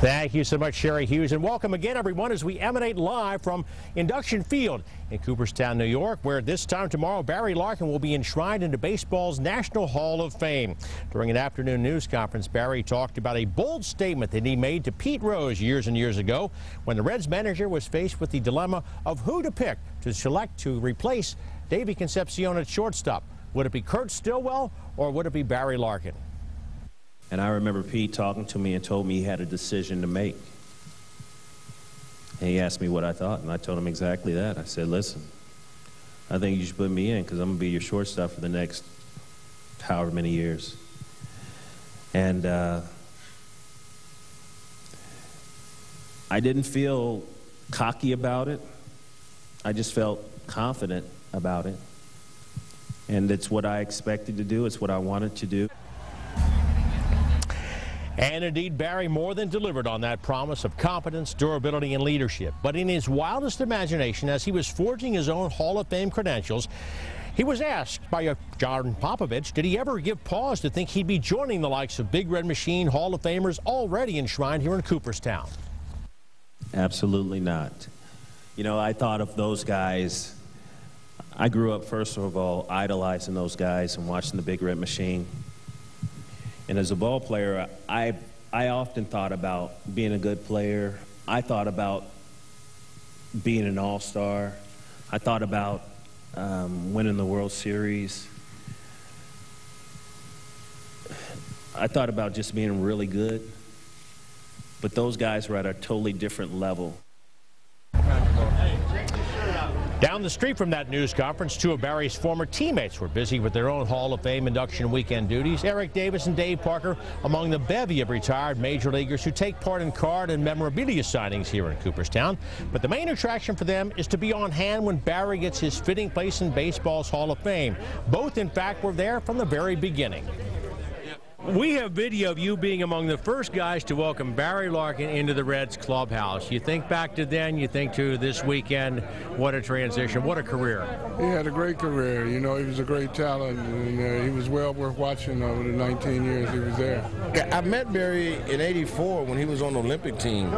Thank you so much, Sherry Hughes, and welcome again, everyone, as we emanate live from Induction Field in Cooperstown, New York, where this time tomorrow, Barry Larkin will be enshrined into baseball's National Hall of Fame. During an afternoon news conference, Barry talked about a bold statement that he made to Pete Rose years and years ago when the Reds manager was faced with the dilemma of who to pick to select to replace Davey Concepcion at shortstop. Would it be Kurt Stillwell or would it be Barry Larkin? And I remember Pete talking to me and told me he had a decision to make. And he asked me what I thought, and I told him exactly that. I said, listen, I think you should put me in because I'm going to be your shortstop for the next however many years. And I didn't feel cocky about it. I just felt confident about it. And it's what I expected to do. It's what I wanted to do. And indeed, Barry more than delivered on that promise of competence, durability, and leadership. But in his wildest imagination, as he was forging his own Hall of Fame credentials, he was asked by John Popovich, did he ever give pause to think he'd be joining the likes of Big Red Machine Hall of Famers already enshrined here in Cooperstown? Absolutely not. You know, I thought of those guys. I grew up, first of all, idolizing those guys and watching the Big Red Machine. And as a ball player, I often thought about being a good player. I thought about being an all-star. I thought about winning the World Series. I thought about just being really good. But those guys were at a totally different level. Down the street from that news conference, two of Barry's former teammates were busy with their own Hall of Fame induction weekend duties. Eric Davis and Dave Parker among the bevy of retired major leaguers who take part in card and memorabilia signings here in Cooperstown. But the main attraction for them is to be on hand when Barry gets his fitting place in baseball's Hall of Fame. Both, in fact, were there from the very beginning. We have video of you being among the first guys to welcome Barry Larkin into the Reds clubhouse. You think back to then, you think to this weekend, what a transition, what a career. He had a great career. You know, he was a great talent, and he was well worth watching over the 19 years he was there. Yeah, I met Barry in '84 when he was on the Olympic team.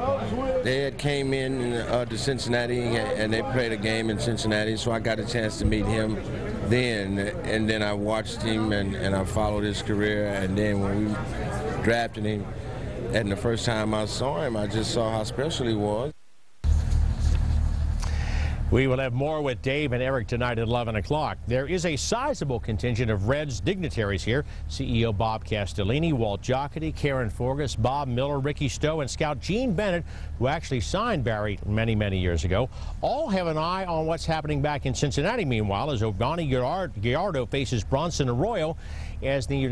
They had came in to Cincinnati, and they played a game in Cincinnati, so I got a chance to meet him then, and then I watched him and I followed his career, and then when we drafted him, and the first time I saw him, I just saw how special he was. We will have more with Dave and Eric tonight at 11 o'clock. There is a sizable contingent of Reds dignitaries here. CEO Bob Castellini, Walt Jocketty, Karen Forgas, Bob Miller, Ricky Stowe, and scout Gene Bennett, who actually signed Barry many, many years ago, all have an eye on what's happening back in Cincinnati, meanwhile, as Ovani Gallardo faces Bronson Arroyo as the